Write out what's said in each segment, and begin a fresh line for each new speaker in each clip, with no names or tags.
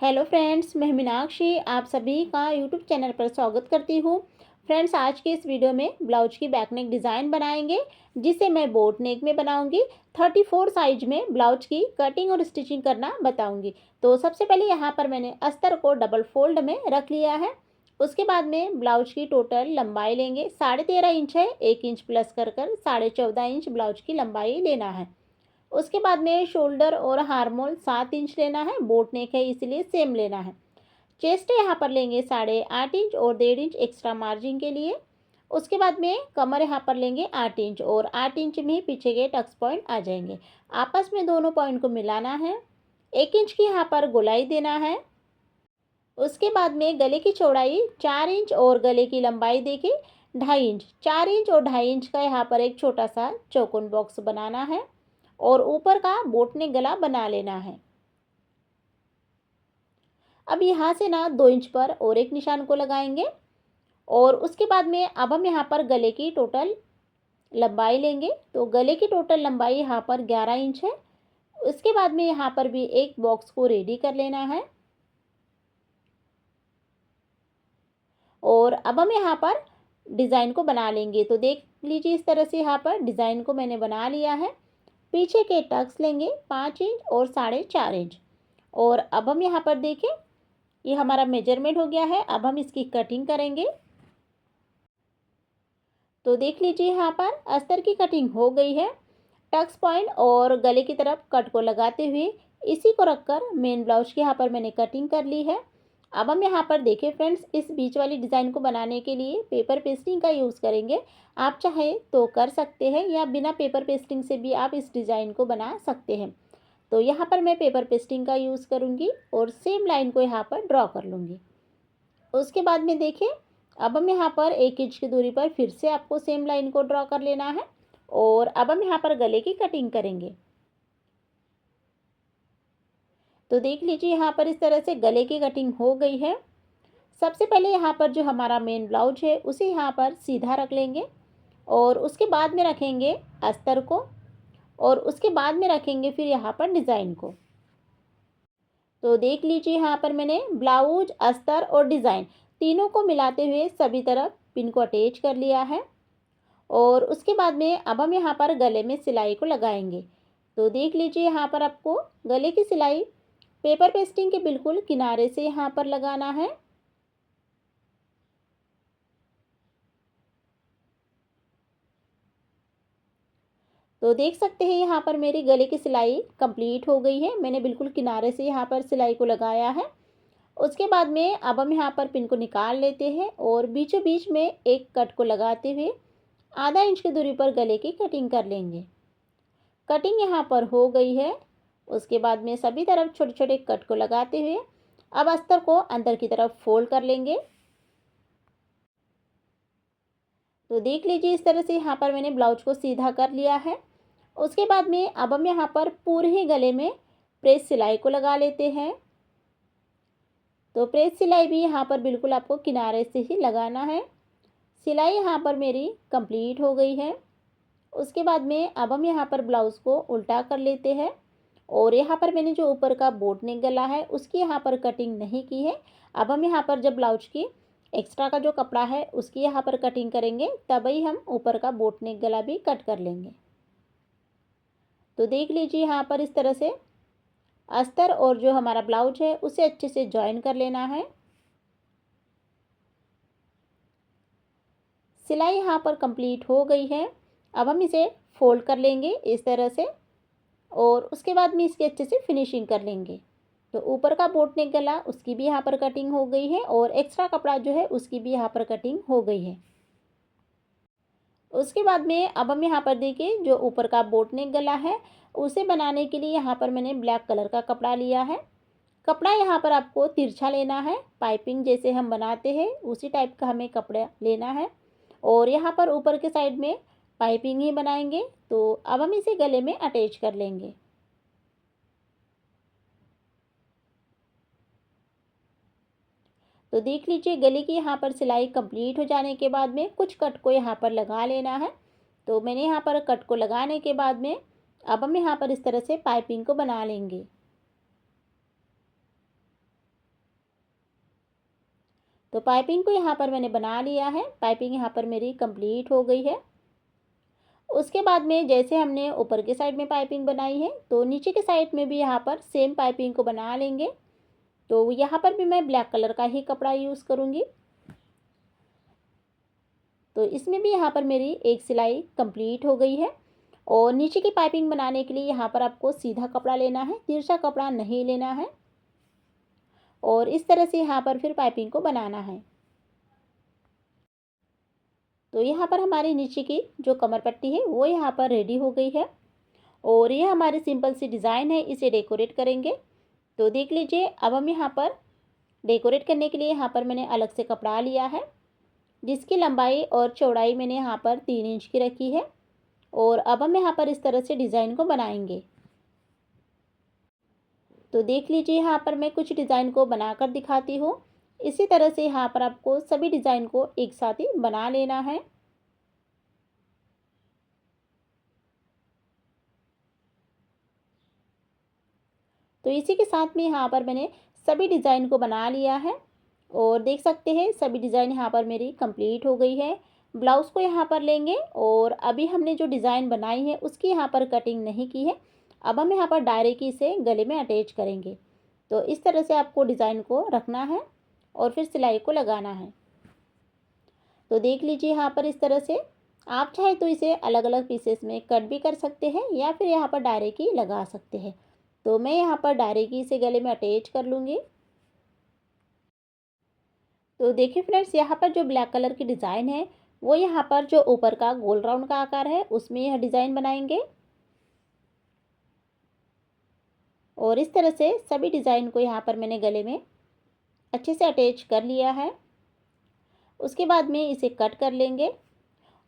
Hello friends, मैं मीनाक्षी आप सभी का यूट्यूब चैनल पर स्वागत करती हूँ। फ्रेंड्स, आज के इस वीडियो में ब्लाउज की बैक नेक डिज़ाइन बनाएंगे, जिसे मैं बोट नेक में बनाऊंगी। 34 साइज में ब्लाउज की कटिंग और स्टिचिंग करना बताऊंगी। तो सबसे पहले यहाँ पर मैंने अस्तर को डबल फोल्ड में रख लिया है। उसके बाद में ब्लाउज की टोटल लंबाई लेंगे, 13.5 इंच है। 1 इंच प्लस कर 14.5 इंच ब्लाउज की लंबाई लेना है। उसके बाद में शोल्डर और हार्मोल 7 इंच लेना है। बोट नेक है इसलिए सेम लेना है। चेस्ट यहाँ पर लेंगे 8.5 इंच और 1.5 इंच एक्स्ट्रा मार्जिन के लिए। उसके बाद में कमर यहाँ पर लेंगे 8 इंच और 8 इंच में ही पीछे के टक्स पॉइंट आ जाएंगे। आपस में दोनों पॉइंट को मिलाना है। 1 इंच की यहाँ पर गोलाई देना है। उसके बाद में गले की चौड़ाई 4 इंच और गले की लंबाई देखिए 2.5 इंच। 4 इंच और 2.5 इंच का यहाँ पर एक छोटा सा चौकोन बॉक्स बनाना है और ऊपर का बोट नेक गला बना लेना है। अब यहाँ से ना 2 इंच पर और एक निशान को लगाएंगे और उसके बाद में अब हम यहाँ पर गले की टोटल लंबाई लेंगे। तो गले की टोटल लंबाई यहाँ पर 11 इंच है। उसके बाद में यहाँ पर भी एक बॉक्स को रेडी कर लेना है और अब हम यहाँ पर डिज़ाइन को बना लेंगे। तो देख लीजिए, इस तरह से यहाँ पर डिज़ाइन को मैंने बना लिया है। पीछे के टक्स लेंगे 5 इंच और 4.5 इंच और अब हम यहाँ पर देखें, ये हमारा मेजरमेंट हो गया है। अब हम इसकी कटिंग करेंगे। तो देख लीजिए, यहाँ पर अस्तर की कटिंग हो गई है। टक्स पॉइंट और गले की तरफ कट को लगाते हुए इसी को रखकर मेन ब्लाउज की यहाँ पर मैंने कटिंग कर ली है। अब हम यहाँ पर देखें फ्रेंड्स, इस बीच वाली डिज़ाइन को बनाने के लिए पेपर पेस्टिंग का यूज़ करेंगे। आप चाहे तो कर सकते हैं या बिना पेपर पेस्टिंग से भी आप इस डिज़ाइन को बना सकते हैं। तो यहाँ पर मैं पेपर पेस्टिंग का यूज़ करूँगी और सेम लाइन को यहाँ पर ड्रॉ कर लूँगी। उसके बाद में देखें, अब हम यहाँ पर 1 इंच की दूरी पर फिर से आपको सेम लाइन को ड्रॉ कर लेना है और अब हम यहाँ पर गले की कटिंग करेंगे। तो देख लीजिए, यहाँ पर इस तरह से गले की कटिंग हो गई है। सबसे पहले यहाँ पर जो हमारा मेन ब्लाउज है उसे यहाँ पर सीधा रख लेंगे और उसके बाद में रखेंगे अस्तर को और उसके बाद में रखेंगे फिर यहाँ पर डिज़ाइन को। तो देख लीजिए, यहाँ पर मैंने ब्लाउज, अस्तर और डिज़ाइन तीनों को मिलाते हुए सभी तरफ पिन को अटैच कर लिया है और उसके बाद में अब हम यहाँ पर गले में सिलाई को लगाएंगे। तो देख लीजिए, यहाँ पर आपको गले की सिलाई पेपर पेस्टिंग के बिल्कुल किनारे से यहाँ पर लगाना है। तो देख सकते हैं, यहाँ पर मेरी गले की सिलाई कंप्लीट हो गई है। मैंने बिल्कुल किनारे से यहाँ पर सिलाई को लगाया है। उसके बाद में अब हम यहाँ पर पिन को निकाल लेते हैं और बीचों बीच में एक कट को लगाते हुए आधा इंच की दूरी पर गले की कटिंग कर लेंगे। कटिंग यहाँ पर हो गई है। उसके बाद में सभी तरफ छोटे छोटे कट को लगाते हुए अब अस्तर को अंदर की तरफ फोल्ड कर लेंगे। तो देख लीजिए, इस तरह से यहाँ पर मैंने ब्लाउज को सीधा कर लिया है। उसके बाद में अब हम यहाँ पर पूरे ही गले में प्रेस सिलाई को लगा लेते हैं। तो प्रेस सिलाई भी यहाँ पर बिल्कुल आपको किनारे से ही लगाना है। सिलाई यहाँ पर मेरी कंप्लीट हो गई है। उसके बाद में अब हम यहाँ पर ब्लाउज़ को उल्टा कर लेते हैं और यहाँ पर मैंने जो ऊपर का बोट नेक गला है उसकी यहाँ पर कटिंग नहीं की है। अब हम यहाँ पर जब ब्लाउज की एक्स्ट्रा का जो कपड़ा है उसकी यहाँ पर कटिंग करेंगे, तभी हम ऊपर का बोट नेक गला भी कट कर लेंगे। तो देख लीजिए, यहाँ पर इस तरह से अस्तर और जो हमारा ब्लाउज है उसे अच्छे से जॉइन कर लेना है। सिलाई यहाँ पर कंप्लीट हो गई है। अब हम इसे फोल्ड कर लेंगे इस तरह से और उसके बाद में इसकी अच्छे से फिनिशिंग कर लेंगे। तो ऊपर का बोट नेक गला उसकी भी यहाँ पर कटिंग हो गई है और एक्स्ट्रा कपड़ा जो है उसकी भी यहाँ पर कटिंग हो गई है। उसके बाद में अब हम यहाँ पर देखिए, जो ऊपर का बोट नेक गला है उसे बनाने के लिए यहाँ पर मैंने ब्लैक कलर का कपड़ा लिया है। कपड़ा यहाँ पर आपको तिरछा लेना है, पाइपिंग जैसे हम बनाते हैं उसी टाइप का हमें कपड़ा लेना है और यहाँ पर ऊपर के साइड में पाइपिंग ही बनाएंगे। तो अब हम इसे गले में अटैच कर लेंगे। तो देख लीजिए, गले की यहाँ पर सिलाई कंप्लीट हो जाने के बाद में कुछ कट को यहाँ पर लगा लेना है। तो मैंने यहाँ पर कट को लगाने के बाद में अब हम यहाँ पर इस तरह से पाइपिंग को बना लेंगे। तो पाइपिंग को यहाँ पर मैंने बना लिया है। पाइपिंग यहाँ पर मेरी कंप्लीट हो गई है। उसके बाद में जैसे हमने ऊपर के साइड में पाइपिंग बनाई है, तो नीचे के साइड में भी यहाँ पर सेम पाइपिंग को बना लेंगे। तो यहाँ पर भी मैं ब्लैक कलर का ही कपड़ा यूज़ करूँगी। तो इसमें भी यहाँ पर मेरी एक सिलाई कंप्लीट हो गई है। और नीचे की पाइपिंग बनाने के लिए यहाँ पर आपको सीधा कपड़ा लेना है, तिरछा कपड़ा नहीं लेना है। और इस तरह से यहाँ पर फिर पाइपिंग को बनाना है। तो यहाँ पर हमारी नीचे की जो कमर पट्टी है वो यहाँ पर रेडी हो गई है। और ये हमारी सिंपल सी डिज़ाइन है, इसे डेकोरेट करेंगे। तो देख लीजिए, अब हम यहाँ पर डेकोरेट करने के लिए यहाँ पर मैंने अलग से कपड़ा लिया है, जिसकी लंबाई और चौड़ाई मैंने यहाँ पर 3 इंच की रखी है। और अब हम यहाँ पर इस तरह से डिज़ाइन को बनाएंगे। तो देख लीजिए, यहाँ पर मैं कुछ डिज़ाइन को बनाकर दिखाती हूँ। इसी तरह से यहाँ पर आपको सभी डिज़ाइन को एक साथ ही बना लेना है। तो इसी के साथ में यहाँ पर मैंने सभी डिज़ाइन को बना लिया है। और देख सकते हैं सभी डिज़ाइन यहाँ पर मेरी कंप्लीट हो गई है। ब्लाउज़ को यहाँ पर लेंगे और अभी हमने जो डिज़ाइन बनाई है उसकी यहाँ पर कटिंग नहीं की है। अब हम यहाँ पर डायरेक्ट इसे गले में अटैच करेंगे। तो इस तरह से आपको डिज़ाइन को रखना है और फिर सिलाई को लगाना है। तो देख लीजिए, यहाँ पर इस तरह से आप चाहे तो इसे अलग अलग पीसेस में कट भी कर सकते हैं या फिर यहाँ पर डायरेक्ट ही लगा सकते हैं। तो मैं यहाँ पर डायरेक्ट ही इसे गले में अटैच कर लूँगी। तो देखिए फ्रेंड्स, यहाँ पर जो ब्लैक कलर की डिज़ाइन है वो यहाँ पर जो ऊपर का गोल राउंड का आकार है उसमें यह डिज़ाइन बनाएंगे। और इस तरह से सभी डिज़ाइन को यहाँ पर मैंने गले में अच्छे से अटैच कर लिया है। उसके बाद में इसे कट कर लेंगे।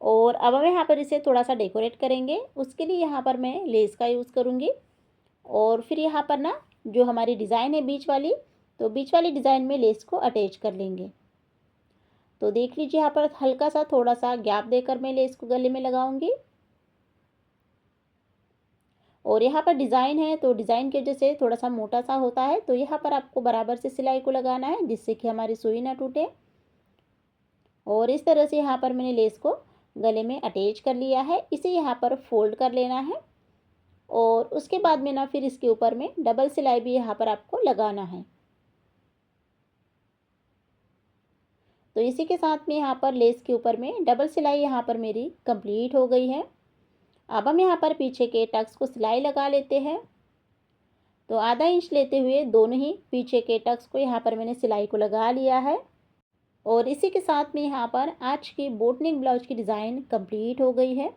और अब हम यहाँ पर इसे थोड़ा सा डेकोरेट करेंगे। उसके लिए यहाँ पर मैं लेस का यूज़ करूँगी। और फिर यहाँ पर ना जो हमारी डिज़ाइन है बीच वाली, तो बीच वाली डिज़ाइन में लेस को अटैच कर लेंगे। तो देख लीजिए, यहाँ पर हल्का सा थोड़ा सा गैप देकर मैं लेस को गले में लगाऊंगी। और यहाँ पर डिज़ाइन है तो डिज़ाइन की वजह से थोड़ा सा मोटा सा होता है, तो यहाँ पर आपको बराबर से सिलाई को लगाना है जिससे कि हमारी सुई ना टूटे। और इस तरह से यहाँ पर मैंने लेस को गले में अटैच कर लिया है। इसे यहाँ पर फोल्ड कर लेना है। और उसके बाद में ना फिर इसके ऊपर में डबल सिलाई भी यहाँ पर आपको लगाना है। तो इसी के साथ में यहाँ पर लेस के ऊपर में डबल सिलाई यहाँ पर मेरी कंप्लीट हो गई है। अब हम यहाँ पर पीछे के टक्स को सिलाई लगा लेते हैं। तो आधा इंच लेते हुए दोनों ही पीछे के टक्स को यहाँ पर मैंने सिलाई को लगा लिया है। और इसी के साथ में यहाँ पर आज की बोट नेक ब्लाउज की डिज़ाइन कंप्लीट हो गई है।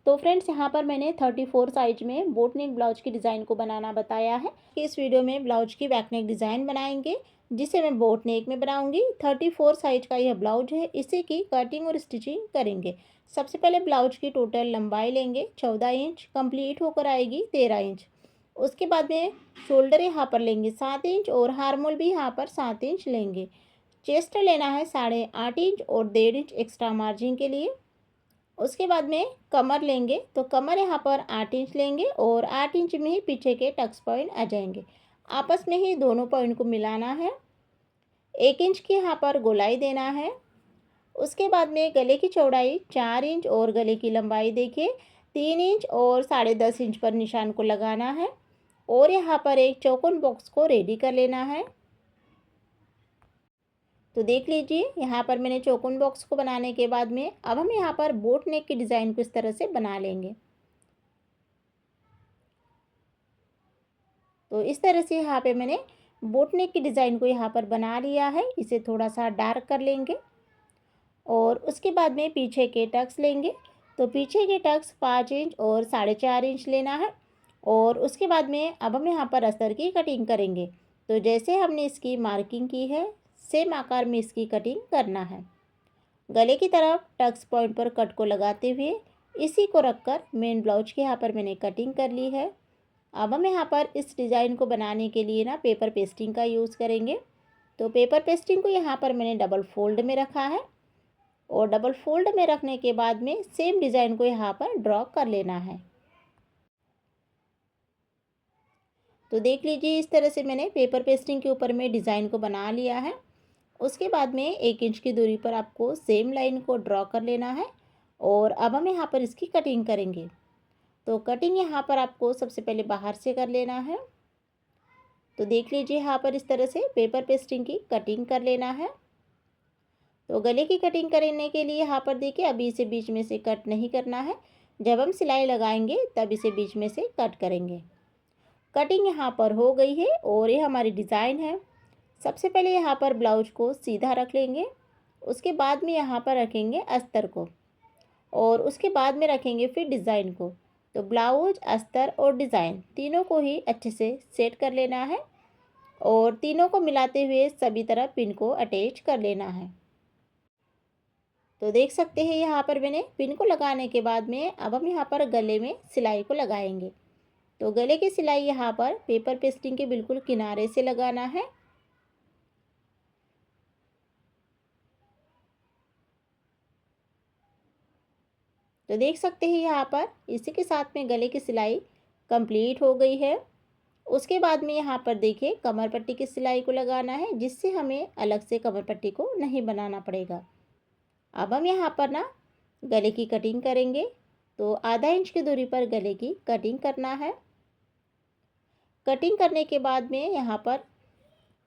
तो फ्रेंड्स, यहाँ पर मैंने 34 साइज में बोट नेक ब्लाउज की डिज़ाइन को बनाना बताया है। इस वीडियो में ब्लाउज की बैक नेक डिज़ाइन बनाएंगे जिसे मैं बोट नेक में बनाऊंगी। 34 साइज का यह ब्लाउज है, इसी की कटिंग और स्टिचिंग करेंगे। सबसे पहले ब्लाउज की टोटल लंबाई लेंगे 14 इंच, कंप्लीट होकर आएगी 13 इंच। उसके बाद में शोल्डर यहाँ पर लेंगे 7 इंच और हार्मोल भी यहाँ पर 7 इंच लेंगे। चेस्ट लेना है 8.5 इंच और 1.5 इंच एक्स्ट्रा मार्जिन के लिए। उसके बाद में कमर लेंगे, तो कमर यहाँ पर 8 इंच लेंगे और 8 इंच में ही पीछे के टक्स पॉइंट आ जाएंगे। आपस में ही दोनों पॉइंट को मिलाना है। 1 इंच की यहाँ पर गोलाई देना है। उसके बाद में गले की चौड़ाई 4 इंच और गले की लंबाई देखिए 3 इंच और 10.5 इंच पर निशान को लगाना है। और यहाँ पर एक चौकोन बॉक्स को रेडी कर लेना है। तो देख लीजिए, यहाँ पर मैंने चौकोन बॉक्स को बनाने के बाद में अब हम यहाँ पर बोट नेक की डिज़ाइन को इस तरह से बना लेंगे। तो इस तरह से यहाँ पे मैंने बोट नेक की डिज़ाइन को यहाँ पर बना लिया है। इसे थोड़ा सा डार्क कर लेंगे। और उसके बाद में पीछे के टक्स लेंगे, तो पीछे के टक्स 5 इंच और 4.5 इंच लेना है। और उसके बाद में अब हम यहाँ पर अस्तर की कटिंग करेंगे। तो जैसे हमने इसकी मार्किंग की है सेम आकार में इसकी कटिंग करना है। गले की तरफ टक्स पॉइंट पर कट को लगाते हुए इसी को रखकर मेन ब्लाउज की यहाँ पर मैंने कटिंग कर ली है। अब हम यहाँ पर इस डिज़ाइन को बनाने के लिए ना पेपर पेस्टिंग का यूज़ करेंगे। तो पेपर पेस्टिंग को यहाँ पर मैंने डबल फोल्ड में रखा है। और डबल फोल्ड में रखने के बाद में सेम डिज़ाइन को यहाँ पर ड्रॉ कर लेना है। तो देख लीजिए, इस तरह से मैंने पेपर पेस्टिंग के ऊपर में डिज़ाइन को बना लिया है। उसके बाद में 1 इंच की दूरी पर आपको सेम लाइन को ड्रॉ कर लेना है और अब हम यहाँ पर इसकी कटिंग करेंगे। तो कटिंग यहाँ पर आपको सबसे पहले बाहर से कर लेना है। तो देख लीजिए यहाँ पर इस तरह से पेपर पेस्टिंग की कटिंग कर लेना है। तो गले की कटिंग करने के लिए यहाँ पर देखिए अभी इसे बीच में से कट नहीं करना है, जब हम सिलाई लगाएंगे तब इसे बीच में से कट करेंगे। कटिंग यहाँ पर हो गई है और ये हमारी डिज़ाइन है। सबसे पहले यहाँ पर ब्लाउज को सीधा रख लेंगे, उसके बाद में यहाँ पर रखेंगे अस्तर को और उसके बाद में रखेंगे फिर डिज़ाइन को। तो ब्लाउज, अस्तर और डिज़ाइन तीनों को ही अच्छे से सेट कर लेना है और तीनों को मिलाते हुए सभी तरफ पिन को अटैच कर लेना है। तो देख सकते हैं यहाँ पर मैंने पिन को लगाने के बाद में अब हम यहाँ पर गले में सिलाई को लगाएंगे। तो गले की सिलाई यहाँ पर पेपर पेस्टिंग के बिल्कुल किनारे से लगाना है। तो देख सकते हैं यहाँ पर इसी के साथ में गले की सिलाई कंप्लीट हो गई है। उसके बाद में यहाँ पर देखिए कमर पट्टी की सिलाई को लगाना है, जिससे हमें अलग से कमर पट्टी को नहीं बनाना पड़ेगा। अब हम यहाँ पर ना गले की कटिंग करेंगे। तो आधा इंच की दूरी पर गले की कटिंग करना है। कटिंग करने के बाद में यहाँ पर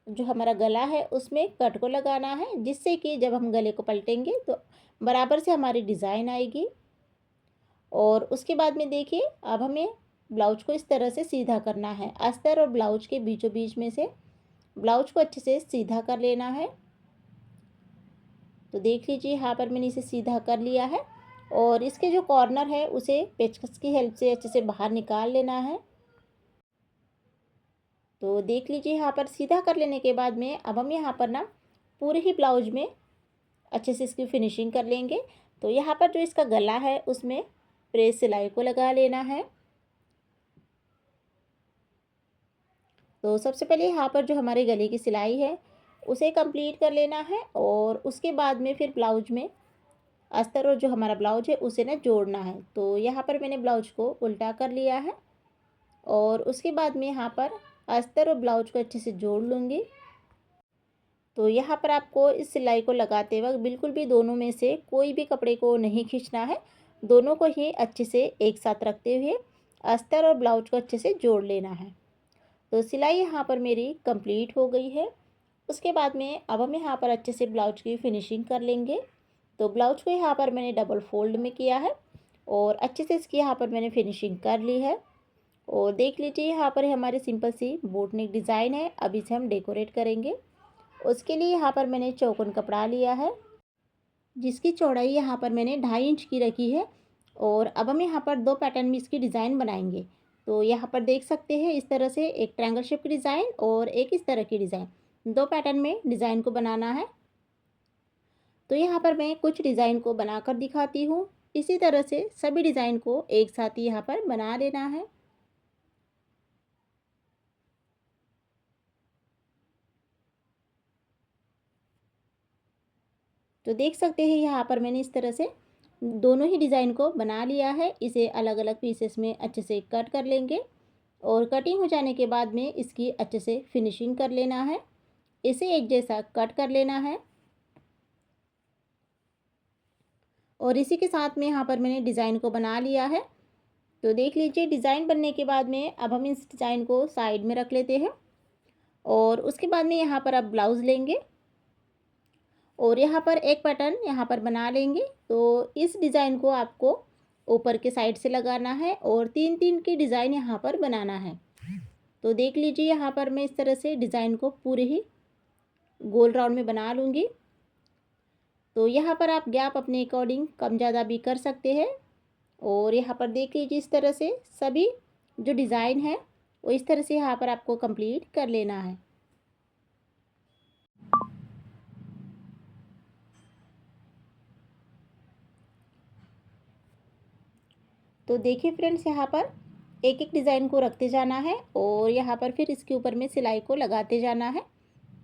जो हमारा गला है उसमें कट को लगाना है, जिससे कि जब हम गले को पलटेंगे तो बराबर से हमारी डिज़ाइन आएगी। और उसके बाद में देखिए अब हमें ब्लाउज को इस तरह से सीधा करना है। अस्तर और ब्लाउज के बीचों बीच में से ब्लाउज को अच्छे से सीधा कर लेना है। तो देख लीजिए यहाँ पर मैंने इसे सीधा कर लिया है और इसके जो कॉर्नर है उसे पेचकस की हेल्प से अच्छे से बाहर निकाल लेना है। तो देख लीजिए यहाँ पर सीधा कर लेने के बाद में अब हम यहाँ पर ना पूरे ही ब्लाउज में अच्छे से इसकी फिनिशिंग कर लेंगे। तो यहाँ पर जो इसका गला है उसमें प्रेस सिलाई को लगा लेना है। तो सबसे पहले यहाँ पर जो हमारे गले की सिलाई है उसे कंप्लीट कर लेना है और उसके बाद में फिर ब्लाउज में अस्तर और जो हमारा ब्लाउज है उसे ना जोड़ना है। तो यहाँ पर मैंने ब्लाउज को उल्टा कर लिया है और उसके बाद में यहाँ पर अस्तर और ब्लाउज को अच्छे से जोड़ लूँगी। तो यहाँ पर आपको इस सिलाई को लगाते वक्त बिल्कुल भी दोनों में से कोई भी कपड़े को नहीं खींचना है, दोनों को ही अच्छे से एक साथ रखते हुए अस्तर और ब्लाउज को अच्छे से जोड़ लेना है। तो सिलाई यहाँ पर मेरी कंप्लीट हो गई है। उसके बाद में अब हम यहाँ पर अच्छे से ब्लाउज की फिनिशिंग कर लेंगे। तो ब्लाउज को यहाँ पर मैंने डबल फोल्ड में किया है और अच्छे से इसकी यहाँ पर मैंने फिनिशिंग कर ली है। और देख लीजिए यहाँ पर हमारी सिंपल सी बोट नेक डिज़ाइन है। अब इसे हम डेकोरेट करेंगे। उसके लिए यहाँ पर मैंने चौकोन कपड़ा लिया है, जिसकी चौड़ाई यहाँ पर मैंने 2.5 इंच की रखी है और अब हम यहाँ पर 2 पैटर्न में इसकी डिज़ाइन बनाएंगे। तो यहाँ पर देख सकते हैं इस तरह से एक ट्रायंगल शेप की डिज़ाइन और एक इस तरह की डिज़ाइन, 2 पैटर्न में डिज़ाइन को बनाना है। तो यहाँ पर मैं कुछ डिज़ाइन को बनाकर दिखाती हूँ। इसी तरह से सभी डिज़ाइन को एक साथ ही यहाँ पर बना लेना है। तो देख सकते हैं यहाँ पर मैंने इस तरह से दोनों ही डिज़ाइन को बना लिया है। इसे अलग अलग पीसेस में अच्छे से कट कर लेंगे और कटिंग हो जाने के बाद में इसकी अच्छे से फिनिशिंग कर लेना है। इसे एक जैसा कट कर लेना है और इसी के साथ में यहाँ पर मैंने डिज़ाइन को बना लिया है। तो देख लीजिए डिज़ाइन बनने के बाद में अब हम इस डिज़ाइन को साइड में रख लेते हैं और उसके बाद में यहाँ पर अब ब्लाउज़ लेंगे और यहाँ पर एक पैटर्न यहाँ पर बना लेंगे। तो इस डिज़ाइन को आपको ऊपर के साइड से लगाना है और 3-3 की डिज़ाइन यहाँ पर बनाना है। तो देख लीजिए यहाँ पर मैं इस तरह से डिज़ाइन को पूरे ही गोल राउंड में बना लूँगी। तो यहाँ पर आप गैप अपने अकॉर्डिंग कम ज़्यादा भी कर सकते हैं। और यहाँ पर देख लीजिए इस तरह से सभी जो डिज़ाइन है वो इस तरह से यहाँ पर आपको कंप्लीट कर लेना है। तो देखिए फ्रेंड्स यहाँ पर एक एक डिज़ाइन को रखते जाना है और यहाँ पर फिर इसके ऊपर में सिलाई को लगाते जाना है।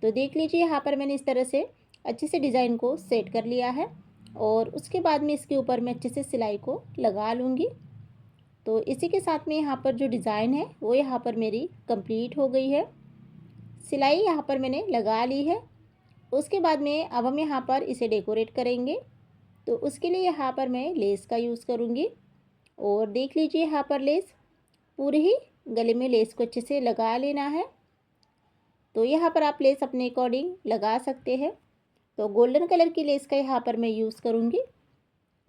तो देख लीजिए यहाँ पर मैंने इस तरह से अच्छे से डिज़ाइन को सेट कर लिया है और उसके बाद में इसके ऊपर मैं अच्छे से सिलाई को लगा लूँगी। तो इसी के साथ में यहाँ पर जो डिज़ाइन है वो यहाँ पर मेरी कंप्लीट हो गई है। सिलाई यहाँ पर मैंने लगा ली है उसके बाद में अब हम यहाँ पर इसे डेकोरेट करेंगे। तो उसके लिए यहाँ पर मैं लेस का यूज़ करूँगी। और देख लीजिए यहाँ पर लेस पूरे ही गले में लेस को अच्छे से लगा लेना है। तो यहाँ पर आप लेस अपने अकॉर्डिंग लगा सकते हैं। तो गोल्डन कलर की लेस का यहाँ पर मैं यूज़ करूँगी।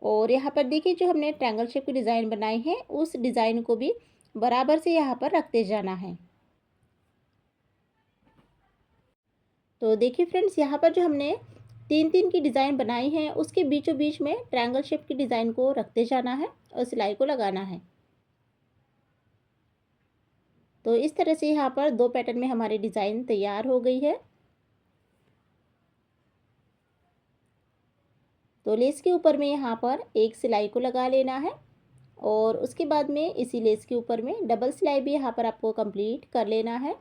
और यहाँ पर देखिए जो हमने ट्रायंगल शेप की डिज़ाइन बनाई है उस डिज़ाइन को भी बराबर से यहाँ पर रखते जाना है। तो देखिए फ्रेंड्स, यहाँ पर जो हमने 3-3 की डिज़ाइन बनाई है उसके बीचों बीच में ट्रायंगल शेप की डिज़ाइन को रखते जाना है और सिलाई को लगाना है। तो इस तरह से यहाँ पर 2 पैटर्न में हमारी डिज़ाइन तैयार हो गई है। तो लेस के ऊपर में यहाँ पर एक सिलाई को लगा लेना है और उसके बाद में इसी लेस के ऊपर में डबल सिलाई भी यहाँ पर आपको कंप्लीट कर लेना है,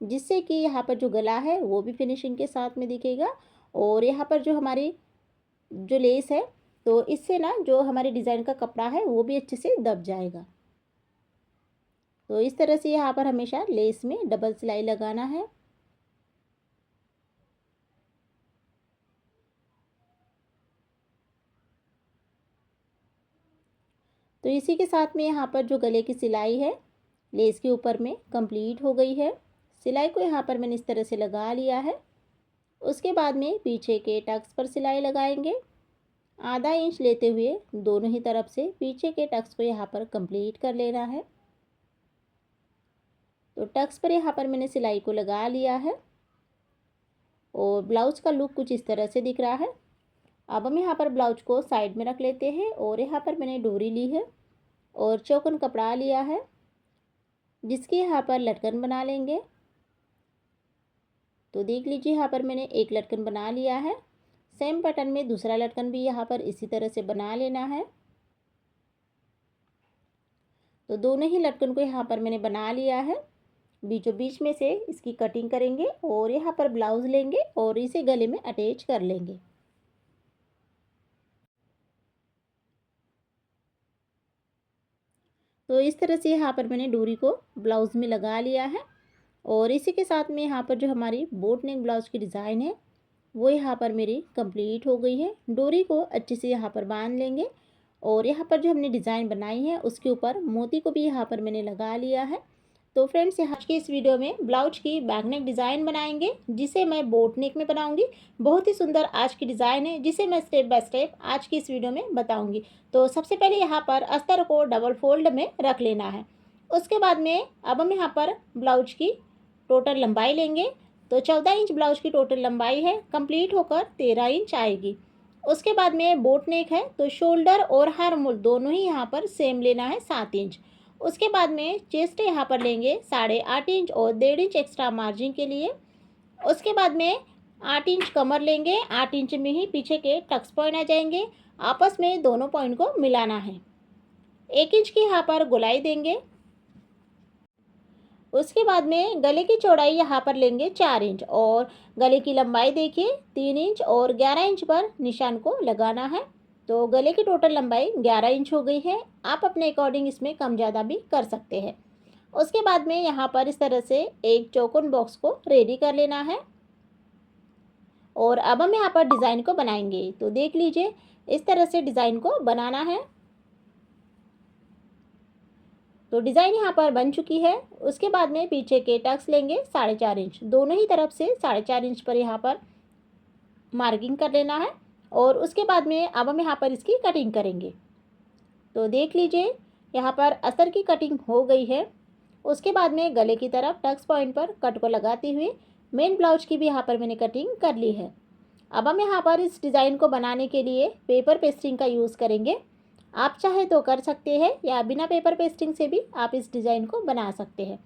जिससे कि यहाँ पर जो गला है वो भी फिनिशिंग के साथ में दिखेगा। और यहाँ पर जो हमारी जो लेस है तो इससे ना जो हमारी डिज़ाइन का कपड़ा है वो भी अच्छे से दब जाएगा। तो इस तरह से यहाँ पर हमेशा लेस में डबल सिलाई लगाना है। तो इसी के साथ में यहाँ पर जो गले की सिलाई है लेस के ऊपर में कंप्लीट हो गई है। सिलाई को यहाँ पर मैंने इस तरह से लगा लिया है। उसके बाद में पीछे के टक्स पर सिलाई लगाएंगे। आधा इंच लेते हुए दोनों ही तरफ से पीछे के टक्स को यहाँ पर कंप्लीट कर लेना है। तो टक्स पर यहाँ पर मैंने सिलाई को लगा लिया है और ब्लाउज का लुक कुछ इस तरह से दिख रहा है। अब हम यहाँ पर ब्लाउज को साइड में रख लेते हैं और यहाँ पर मैंने डोरी ली है और चौकन कपड़ा लिया है जिसकी यहाँ पर लटकन बना लेंगे। तो देख लीजिए यहाँ पर मैंने एक लटकन बना लिया है। सेम पैटर्न में दूसरा लटकन भी यहाँ पर इसी तरह से बना लेना है। तो दोनों ही लटकन को यहाँ पर मैंने बना लिया है। बीचों बीच में से इसकी कटिंग करेंगे और यहाँ पर ब्लाउज लेंगे और इसे गले में अटैच कर लेंगे। तो इस तरह से यहाँ पर मैंने डोरी को ब्लाउज में लगा लिया है और इसी के साथ में यहाँ पर जो हमारी बोट नेक ब्लाउज की डिज़ाइन है वो यहाँ पर मेरी कंप्लीट हो गई है। डोरी को अच्छे से यहाँ पर बांध लेंगे और यहाँ पर जो हमने डिज़ाइन बनाई है उसके ऊपर मोती को भी यहाँ पर मैंने लगा लिया है। तो फ्रेंड्स, यहाँ की इस वीडियो में ब्लाउज की बैक नेक डिज़ाइन बनाएंगे जिसे मैं बोट नेक में बनाऊंगी। बहुत ही सुंदर आज की डिज़ाइन है जिसे मैं स्टेप बाय स्टेप आज की इस वीडियो में बताऊंगी। तो सबसे पहले यहाँ पर अस्तर को डबल फोल्ड में रख लेना है। उसके बाद में अब हम यहाँ पर ब्लाउज की टोटल लंबाई लेंगे। तो 14 इंच ब्लाउज की टोटल लंबाई है, कंप्लीट होकर 13 इंच आएगी। उसके बाद में बोट नेक है तो शोल्डर और हर दोनों ही यहाँ पर सेम लेना है 7 इंच। उसके बाद में चेस्ट यहाँ पर लेंगे 8.5 इंच और 1.5 इंच एक्स्ट्रा मार्जिन के लिए। उसके बाद में 8 इंच कमर लेंगे, 8 इंच में ही पीछे के टक्स पॉइंट आ जाएंगे। आपस में दोनों पॉइंट को मिलाना है। 1 इंच की यहाँ पर गोलाई देंगे। उसके बाद में गले की चौड़ाई यहाँ पर लेंगे 4 इंच और गले की लंबाई देखिए 3 इंच और 11 इंच पर निशान को लगाना है। तो गले की टोटल लंबाई 11 इंच हो गई है। आप अपने अकॉर्डिंग इसमें कम ज़्यादा भी कर सकते हैं। उसके बाद में यहाँ पर इस तरह से एक चौकोन बॉक्स को रेडी कर लेना है और अब हम यहाँ पर डिज़ाइन को बनाएंगे। तो देख लीजिए इस तरह से डिज़ाइन को बनाना है। तो डिज़ाइन यहाँ पर बन चुकी है। उसके बाद में पीछे के टक्स लेंगे 4.5 इंच, दोनों ही तरफ से 4.5 इंच पर यहाँ पर मार्किंग कर लेना है और उसके बाद में अब हम यहाँ पर इसकी कटिंग करेंगे। तो देख लीजिए यहाँ पर अस्तर की कटिंग हो गई है। उसके बाद में गले की तरफ टक्स पॉइंट पर कट को लगाते हुए मेन ब्लाउज की भी यहाँ पर मैंने कटिंग कर ली है। अब हम यहाँ पर इस डिज़ाइन को बनाने के लिए पेपर पेस्टिंग का यूज़ करेंगे। आप चाहे तो कर सकते हैं या बिना पेपर पेस्टिंग से भी आप इस डिज़ाइन को बना सकते हैं।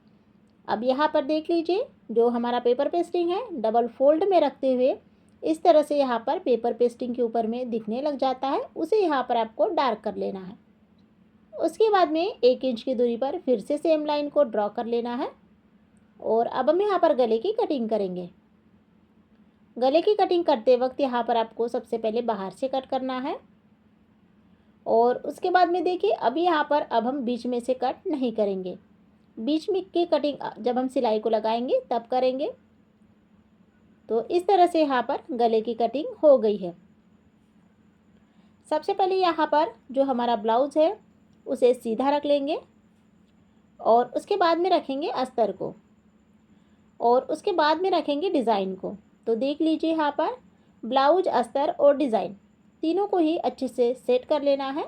अब यहाँ पर देख लीजिए जो हमारा पेपर पेस्टिंग है डबल फोल्ड में रखते हुए इस तरह से यहाँ पर पेपर पेस्टिंग के ऊपर में दिखने लग जाता है, उसे यहाँ पर आपको डार्क कर लेना है। उसके बाद में 1 इंच की दूरी पर फिर से सेम लाइन को ड्रॉ कर लेना है और अब हम यहाँ पर गले की कटिंग करेंगे। गले की कटिंग करते वक्त यहाँ पर आपको सबसे पहले बाहर से कट करना है और उसके बाद में देखिए अभी यहाँ पर अब हम बीच में से कट नहीं करेंगे। बीच में की कटिंग जब हम सिलाई को लगाएंगे तब करेंगे। तो इस तरह से यहाँ पर गले की कटिंग हो गई है। सबसे पहले यहाँ पर जो हमारा ब्लाउज है उसे सीधा रख लेंगे और उसके बाद में रखेंगे अस्तर को और उसके बाद में रखेंगे डिज़ाइन को। तो देख लीजिए यहाँ पर ब्लाउज, अस्तर और डिज़ाइन तीनों को ही अच्छे से सेट कर लेना है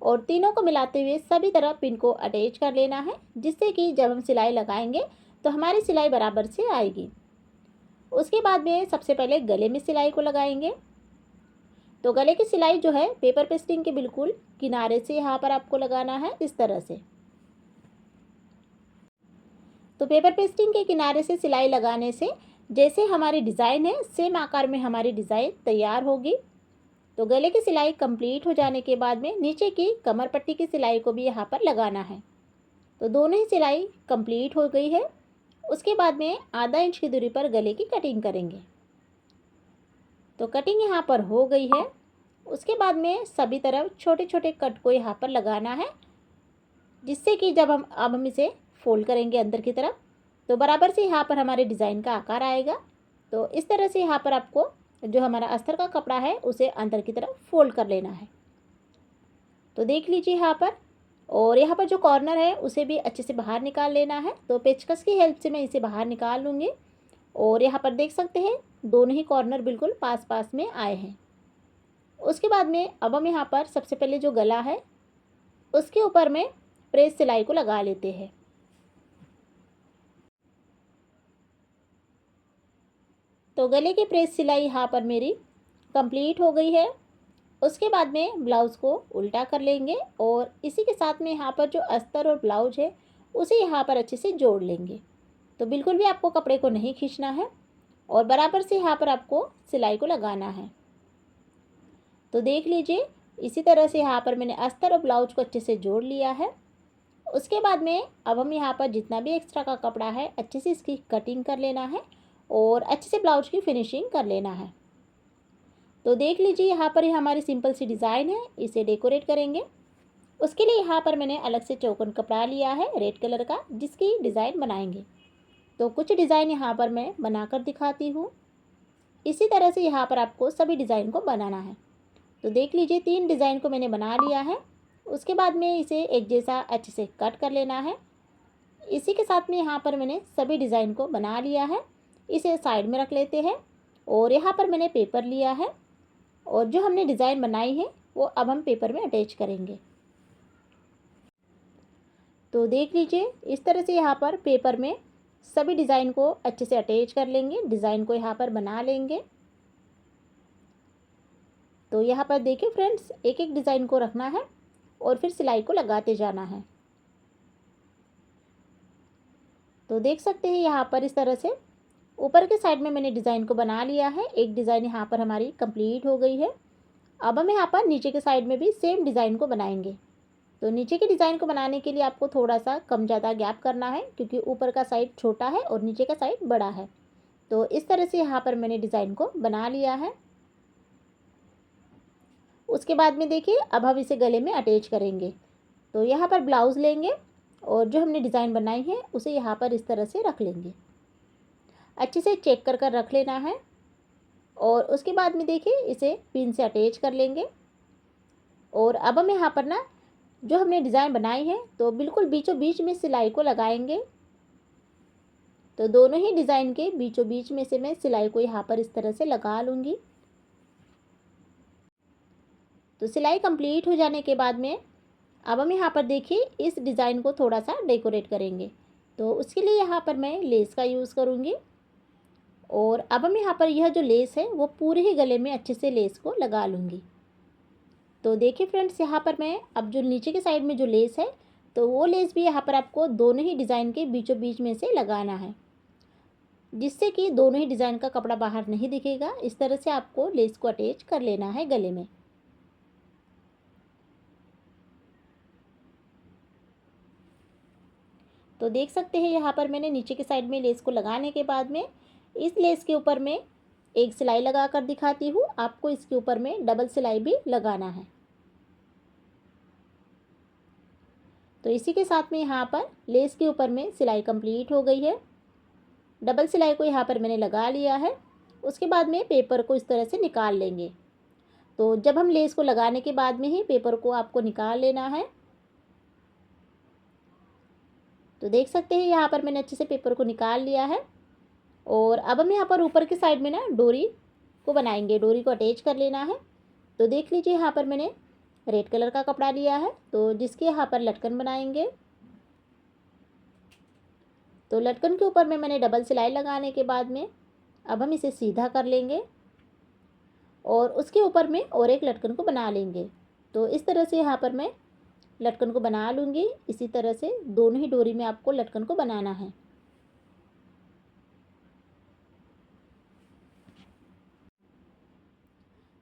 और तीनों को मिलाते हुए सभी तरफ पिन को अटैच कर लेना है, जिससे कि जब हम सिलाई लगाएंगे तो हमारी सिलाई बराबर से आएगी। उसके बाद में सबसे पहले गले में सिलाई को लगाएंगे। तो गले की सिलाई जो है पेपर पेस्टिंग के बिल्कुल किनारे से यहाँ पर आपको लगाना है, इस तरह से। तो पेपर पेस्टिंग के किनारे से सिलाई लगाने से जैसे हमारी डिज़ाइन है सेम आकार में हमारी डिज़ाइन तैयार होगी। तो गले की सिलाई कंप्लीट हो जाने के बाद में नीचे की कमर पट्टी की सिलाई को भी यहाँ पर लगाना है। तो दोनों ही सिलाई कंप्लीट हो गई है। उसके बाद में आधा इंच की दूरी पर गले की कटिंग करेंगे। तो कटिंग यहाँ पर हो गई है। उसके बाद में सभी तरफ छोटे छोटे कट को यहाँ पर लगाना है, जिससे कि जब हम इसे फोल्ड करेंगे अंदर की तरफ तो बराबर से यहाँ पर हमारे डिज़ाइन का आकार आएगा। तो इस तरह से यहाँ पर आपको जो हमारा अस्तर का कपड़ा है उसे अंदर की तरफ फोल्ड कर लेना है। तो देख लीजिए यहाँ पर, और यहाँ पर जो कॉर्नर है उसे भी अच्छे से बाहर निकाल लेना है। तो पेचकस की हेल्प से मैं इसे बाहर निकाल लूँगी और यहाँ पर देख सकते हैं दोनों ही कॉर्नर बिल्कुल पास पास में आए हैं। उसके बाद में अब हम यहाँ पर सबसे पहले जो गला है उसके ऊपर में प्रेस सिलाई को लगा लेते हैं। तो गले की प्रेस सिलाई यहाँ पर मेरी कंप्लीट हो गई है। उसके बाद में ब्लाउज़ को उल्टा कर लेंगे और इसी के साथ में यहाँ पर जो अस्तर और ब्लाउज है उसे यहाँ पर अच्छे से जोड़ लेंगे। तो बिल्कुल भी आपको कपड़े को नहीं खींचना है और बराबर से यहाँ पर आपको सिलाई को लगाना है। तो देख लीजिए इसी तरह से यहाँ पर मैंने अस्तर और ब्लाउज को अच्छे से जोड़ लिया है। उसके बाद में अब हम यहाँ पर जितना भी एक्स्ट्रा का कपड़ा है अच्छे से इसकी कटिंग कर लेना है और अच्छे से ब्लाउज की फिनिशिंग कर लेना है। तो देख लीजिए यहाँ पर हमारी सिंपल सी डिज़ाइन है, इसे डेकोरेट करेंगे। उसके लिए यहाँ पर मैंने अलग से चौकोन कपड़ा लिया है रेड कलर का, जिसकी डिज़ाइन बनाएंगे। तो कुछ डिज़ाइन यहाँ पर मैं बनाकर दिखाती हूँ। इसी तरह से यहाँ पर आपको सभी डिज़ाइन को बनाना है। तो देख लीजिए 3 डिज़ाइन को मैंने बना लिया है। उसके बाद में इसे एक जैसा अच्छे से कट कर लेना है। इसी के साथ में यहाँ पर मैंने सभी डिज़ाइन को बना लिया है। इसे साइड में रख लेते हैं और यहाँ पर मैंने पेपर लिया है और जो हमने डिज़ाइन बनाई है वो अब हम पेपर में अटैच करेंगे। तो देख लीजिए इस तरह से यहाँ पर पेपर में सभी डिज़ाइन को अच्छे से अटैच कर लेंगे, डिज़ाइन को यहाँ पर बना लेंगे। तो यहाँ पर देखिए फ्रेंड्स, एक एक डिज़ाइन को रखना है और फिर सिलाई को लगाते जाना है। तो देख सकते हैं यहाँ पर इस तरह से ऊपर के साइड में मैंने डिज़ाइन को बना लिया है। एक डिज़ाइन यहाँ पर हमारी कंप्लीट हो गई है। अब हम यहाँ पर नीचे के साइड में भी सेम डिज़ाइन को बनाएंगे। तो नीचे के डिज़ाइन को बनाने के लिए आपको थोड़ा सा कम ज़्यादा गैप करना है, क्योंकि ऊपर का साइड छोटा है और नीचे का साइड बड़ा है। तो इस तरह से यहाँ पर मैंने डिज़ाइन को बना लिया है। उसके बाद में देखिए अब हम इसे गले में अटैच करेंगे। तो यहाँ पर ब्लाउज़ लेंगे और जो हमने डिज़ाइन बनाई है उसे यहाँ पर इस तरह से रख लेंगे। अच्छे से चेक कर कर रख लेना है और उसके बाद में देखिए इसे पिन से अटैच कर लेंगे। और अब हम यहाँ पर ना जो हमने डिज़ाइन बनाई है तो बिल्कुल बीचों बीच में सिलाई को लगाएंगे। तो दोनों ही डिज़ाइन के बीचों बीच में से मैं सिलाई को यहाँ पर इस तरह से लगा लूँगी। तो सिलाई कंप्लीट हो जाने के बाद में अब हम यहाँ पर देखिए इस डिज़ाइन को थोड़ा सा डेकोरेट करेंगे। तो उसके लिए यहाँ पर मैं लेस का यूज़ करूँगी और अब हम यहाँ पर यह जो लेस है वो पूरे ही गले में अच्छे से लेस को लगा लूँगी। तो देखिए फ्रेंड्स, यहाँ पर मैं अब जो नीचे के साइड में जो लेस है तो वो लेस भी यहाँ पर आपको दोनों ही डिज़ाइन के बीचों बीच में से लगाना है, जिससे कि दोनों ही डिज़ाइन का कपड़ा बाहर नहीं दिखेगा। इस तरह से आपको लेस को अटैच कर लेना है गले में। तो देख सकते हैं यहाँ पर मैंने नीचे के साइड में लेस को लगाने के बाद में इस लेस के ऊपर में एक सिलाई लगा कर दिखाती हूँ। आपको इसके ऊपर में डबल सिलाई भी लगाना है। तो इसी के साथ में यहाँ पर लेस के ऊपर में सिलाई कंप्लीट हो गई है। डबल सिलाई को यहाँ पर मैंने लगा लिया है उसके बाद में पेपर को इस तरह से निकाल लेंगे। तो जब हम लेस को लगाने के बाद में ही पेपर को आपको निकाल लेना है। तो देख सकते हैं यहाँ पर मैंने अच्छे से पेपर को निकाल लिया है। और अब हम यहाँ पर ऊपर की साइड में ना डोरी को बनाएंगे, डोरी को अटैच कर लेना है। तो देख लीजिए यहाँ पर मैंने रेड कलर का कपड़ा लिया है, तो जिसके यहाँ पर लटकन बनाएंगे। तो लटकन के ऊपर में मैंने डबल सिलाई लगाने के बाद में अब हम इसे सीधा कर लेंगे और उसके ऊपर में और एक लटकन को बना लेंगे। तो इस तरह से यहाँ पर मैं लटकन को बना लूँगी। इसी तरह से दोनों ही डोरी में आपको लटकन को बनाना है।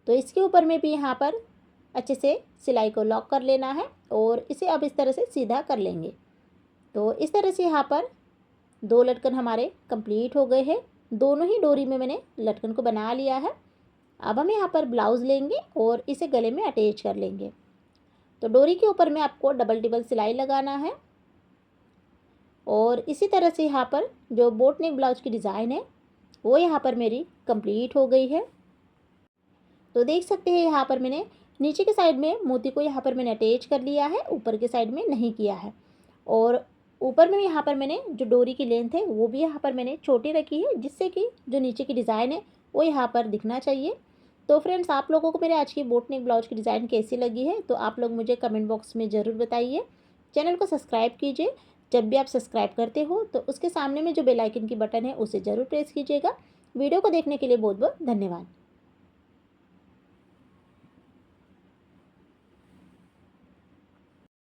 तो इसके ऊपर में भी यहाँ पर अच्छे से सिलाई को लॉक कर लेना है और इसे अब इस तरह से सीधा कर लेंगे। तो इस तरह से यहाँ पर 2 लटकन हमारे कंप्लीट हो गए हैं। दोनों ही डोरी में मैंने लटकन को बना लिया है। अब हम यहाँ पर ब्लाउज़ लेंगे और इसे गले में अटैच कर लेंगे। तो डोरी के ऊपर में आपको डबल सिलाई लगाना है और इसी तरह से यहाँ पर जो बोट नेक ब्लाउज की डिज़ाइन है वो यहाँ पर मेरी कंप्लीट हो गई है। तो देख सकते हैं यहाँ पर मैंने नीचे के साइड में मोती को यहाँ पर मैंने अटैच कर लिया है, ऊपर के साइड में नहीं किया है। और ऊपर में यहाँ पर मैंने जो डोरी की लेंथ है वो भी यहाँ पर मैंने छोटी रखी है, जिससे कि जो नीचे की डिज़ाइन है वो यहाँ पर दिखना चाहिए। तो फ्रेंड्स, आप लोगों को मेरे आज की बोट नेक ब्लाउज की डिज़ाइन कैसी लगी है तो आप लोग मुझे कमेंट बॉक्स में ज़रूर बताइए। चैनल को सब्सक्राइब कीजिए। जब भी आप सब्सक्राइब करते हो तो उसके सामने में जो बेल आइकन की बटन है उसे ज़रूर प्रेस कीजिएगा। वीडियो को देखने के लिए बहुत बहुत धन्यवाद।